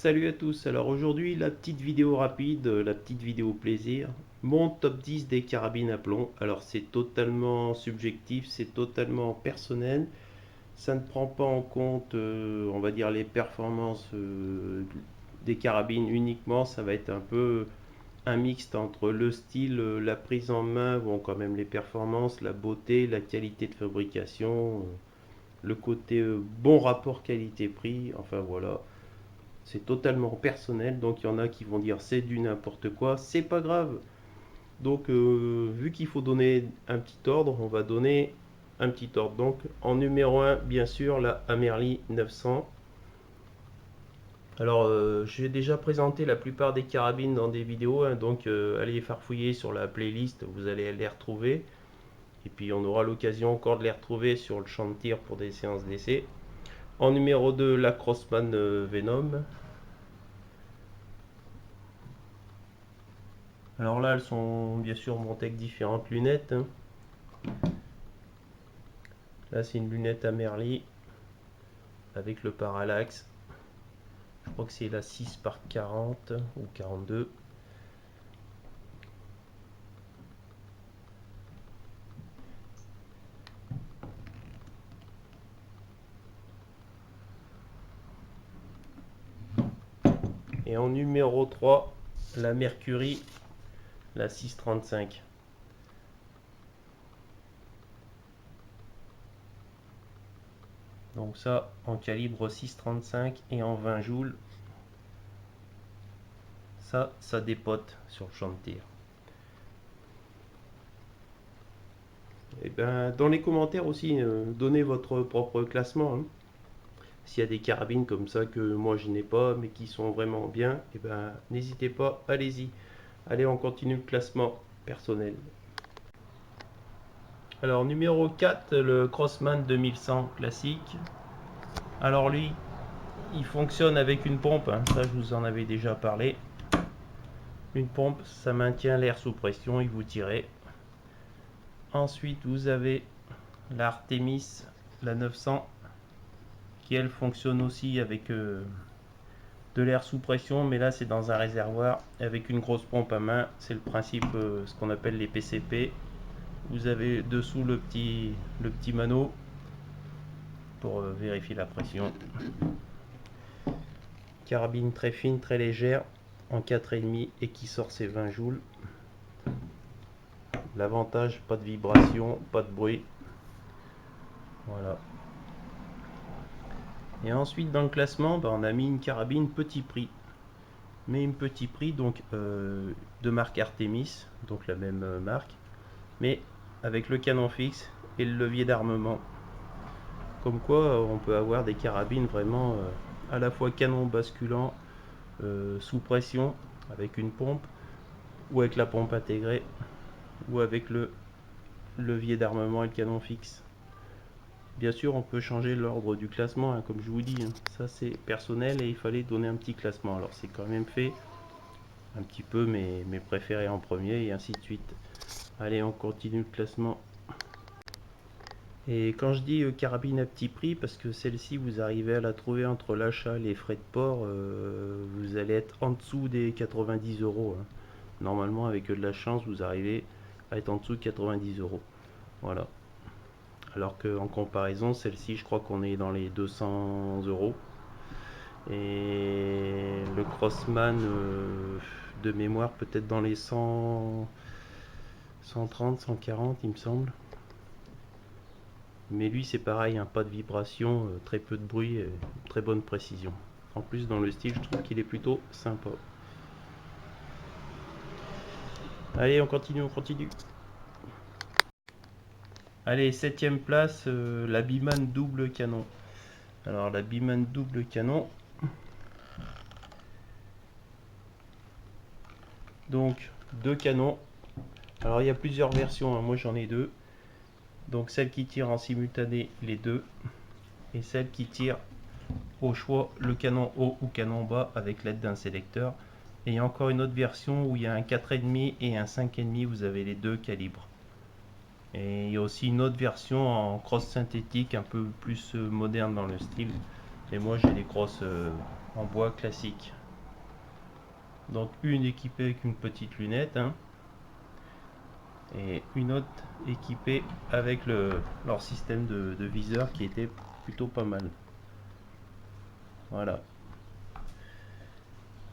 Salut à tous, alors aujourd'hui la petite vidéo rapide, la petite vidéo plaisir, mon top 10 des carabines à plomb. Alors c'est totalement subjectif, c'est totalement personnel, ça ne prend pas en compte on va dire les performances des carabines uniquement, ça va être un peu un mixte entre le style, la prise en main, bon quand même les performances, la beauté, la qualité de fabrication, le côté bon rapport qualité-prix, enfin voilà. C'est totalement personnel, donc il y en a qui vont dire c'est du n'importe quoi, c'est pas grave. Donc vu qu'il faut donner un petit ordre, on va donner un petit ordre. Donc en numéro un bien sûr, la Amerli 900. Alors j'ai déjà présenté la plupart des carabines dans des vidéos, hein, donc allez farfouiller sur la playlist, vous allez les retrouver. Et puis on aura l'occasion encore de les retrouver sur le champ de tir pour des séances d'essai. En numéro 2, la Crossman Venom. Alors là, elles sont bien sûr montées avec différentes lunettes, hein. Là, c'est une lunette à Merli avec le parallaxe. Je crois que c'est la 6 par 40 ou 42. Et en numéro 3, la Mercury, la 635. Donc ça, en calibre 635 et en 20 joules. Ça dépote sur le champ de tir. Et ben, dans les commentaires aussi, donnez votre propre classement, hein. S'il y a des carabines comme ça que moi je n'ai pas, mais qui sont vraiment bien, et ben, n'hésitez pas, allez-y. Allez, on continue le classement personnel. Alors, numéro 4, le Crossman 2100 classique. Alors, lui, il fonctionne avec une pompe, hein, ça je vous en avais déjà parlé. Une pompe, ça maintient l'air sous pression et vous tirez. Ensuite, vous avez l'Artemis, la 900, qui elle fonctionne aussi avec de l'air sous pression, mais là c'est dans un réservoir avec une grosse pompe à main. C'est le principe, ce qu'on appelle les PCP. Vous avez dessous le petit mano pour vérifier la pression. Carabine très fine, très légère, en 4,5 et qui sort ses 20 joules. L'avantage, pas de vibration, pas de bruit. Voilà. Et ensuite dans le classement, on a mis une carabine petit prix. Mais une petit prix donc de marque Artemis, donc la même marque, mais avec le canon fixe et le levier d'armement. Comme quoi on peut avoir des carabines vraiment à la fois canon basculant, sous pression avec une pompe, ou avec la pompe intégrée, ou avec le levier d'armement et le canon fixe. Bien sûr on peut changer l'ordre du classement, hein, comme je vous dis, hein. Ça c'est personnel et il fallait donner un petit classement. Alors c'est quand même fait un petit peu mes préférés en premier et ainsi de suite. Allez, on continue le classement. Et quand je dis carabine à petit prix, parce que celle-ci vous arrivez à la trouver entre l'achat et les frais de port, vous allez être en dessous des 90 euros, hein. Normalement avec de la chance vous arrivez à être en dessous de 90 euros. Voilà. Alors qu'en comparaison, celle-ci je crois qu'on est dans les 200 euros. Et le Crossman de mémoire peut-être dans les 100, 130, 140 il me semble. Mais lui c'est pareil, hein, pas de vibration, très peu de bruit, très bonne précision. En plus dans le style je trouve qu'il est plutôt sympa. Allez on continue, on continue. Allez, 7ème place, la Biman double canon. Alors la Biman double canon. Donc deux canons. Alors il y a plusieurs versions, hein, moi j'en ai deux. Donc celle qui tire en simultané les deux et celle qui tire au choix le canon haut ou canon bas avec l'aide d'un sélecteur. Et il y a encore une autre version où il y a un 4,5 et un 5,5, vous avez les deux calibres. Et il y a aussi une autre version en crosse synthétique un peu plus moderne dans le style. Et moi j'ai les crosses en bois classique. Donc une équipée avec une petite lunette, hein, et une autre équipée avec leur système de viseur qui était plutôt pas mal. Voilà.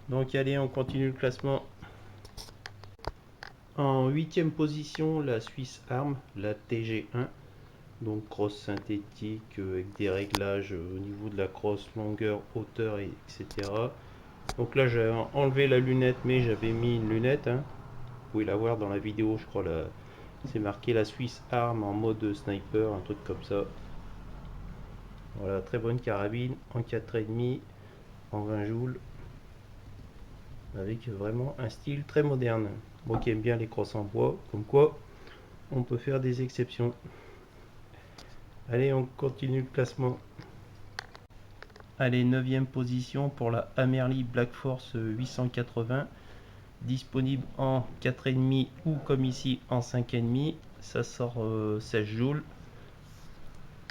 Donc allez, on continue le classement. En 8e position, la Swiss Arm, la TG1. Donc crosse synthétique avec des réglages au niveau de la crosse, longueur, hauteur, etc. Donc là j'ai enlevé la lunette, mais j'avais mis une lunette, hein. Vous pouvez la voir dans la vidéo, je crois. C'est marqué la Swiss Arm en mode sniper, un truc comme ça. Voilà, très bonne carabine en 4,5 en 20 joules, avec vraiment un style très moderne. Moi qui aime bien les crosses en bois, comme quoi on peut faire des exceptions. Allez, on continue le classement. Allez, 9e position pour la Hammerly Black Force 880, disponible en 4,5 ou comme ici en 5,5. Ça sort 16 joules.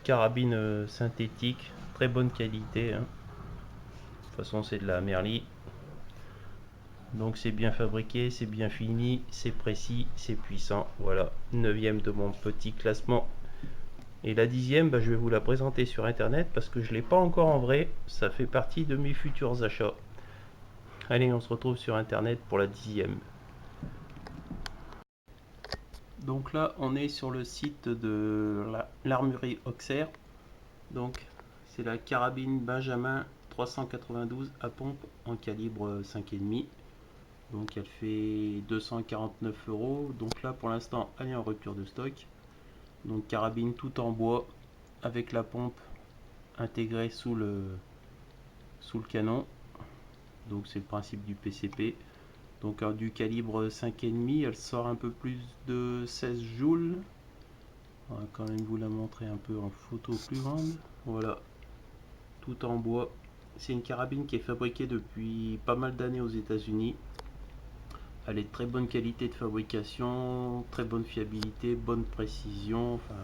Carabine synthétique, très bonne qualité, hein. De toute façon, c'est de la Hammerly. Donc c'est bien fabriqué, c'est bien fini, c'est précis, c'est puissant. Voilà, 9e de mon petit classement. Et la 10e, je vais vous la présenter sur internet parce que je ne l'ai pas encore en vrai. Ça fait partie de mes futurs achats. Allez, on se retrouve sur internet pour la 10e. Donc là, on est sur le site de l'armurerie Auxerre. Donc c'est la carabine Benjamin 392 à pompe en calibre 5,5. Donc elle fait 249 €. Donc là pour l'instant elle est en rupture de stock. Donc carabine tout en bois avec la pompe intégrée sous le canon. Donc c'est le principe du PCP. Donc du calibre 5,5, elle sort un peu plus de 16 joules. On va quand même vous la montrer un peu en photo plus grande. Voilà, tout en bois. C'est une carabine qui est fabriquée depuis pas mal d'années aux États-Unis. Elle est de très bonne qualité de fabrication, très bonne fiabilité, bonne précision. Enfin,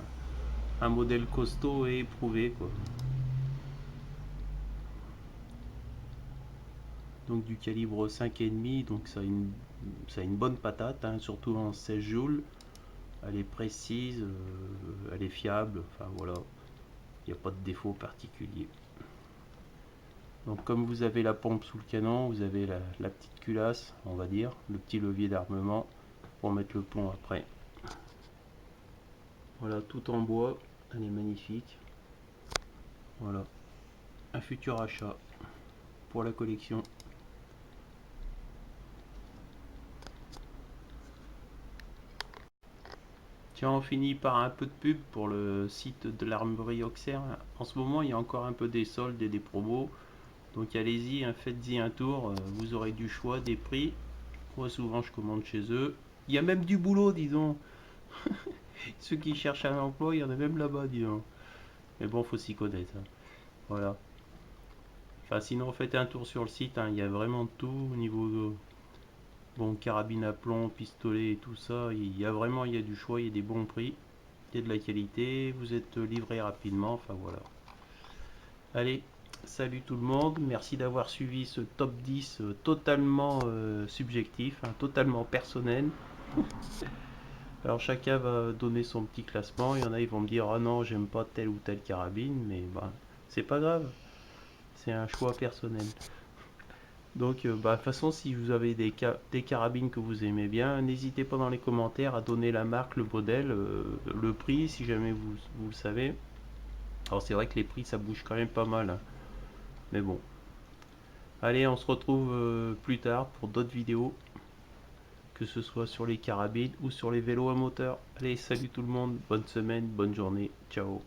un modèle costaud et éprouvé, quoi. Donc du calibre 5,5, donc ça a une bonne patate, hein, surtout en 16 joules. Elle est précise, elle est fiable, enfin voilà, il n'y a pas de défaut particulier. Donc comme vous avez la pompe sous le canon, vous avez la petite culasse, on va dire, le petit levier d'armement pour mettre le plomb après. Voilà, tout en bois, elle est magnifique. Voilà, un futur achat pour la collection. Tiens, on finit par un peu de pub pour le site de l'armurerie Auxerre. En ce moment, il y a encore un peu des soldes et des promos. Donc allez-y, hein, faites-y un tour. Vous aurez du choix, des prix. Moi, souvent, je commande chez eux. Il y a même du boulot, disons. Ceux qui cherchent un emploi, il y en a même là-bas, disons. Mais bon, faut s'y connaître, hein. Voilà. Enfin, sinon, faites un tour sur le site, hein. Il y a vraiment tout au niveau bon, carabine à plomb, pistolet et tout ça. Il y a du choix, il y a des bons prix. Il y a de la qualité, vous êtes livré rapidement, enfin voilà. Allez, salut tout le monde, merci d'avoir suivi ce top 10 totalement subjectif, hein, totalement personnel. Alors chacun va donner son petit classement, il y en a ils vont me dire ah non j'aime pas telle ou telle carabine, mais c'est pas grave, c'est un choix personnel. Donc de toute façon si vous avez des carabines que vous aimez bien, n'hésitez pas dans les commentaires à donner la marque, le modèle, le prix si jamais vous le savez. Alors c'est vrai que les prix ça bouge quand même pas mal, hein. Mais bon. Allez, on se retrouve plus tard pour d'autres vidéos, que ce soit sur les carabines ou sur les vélos à moteur. Allez, salut tout le monde, bonne semaine, bonne journée, ciao.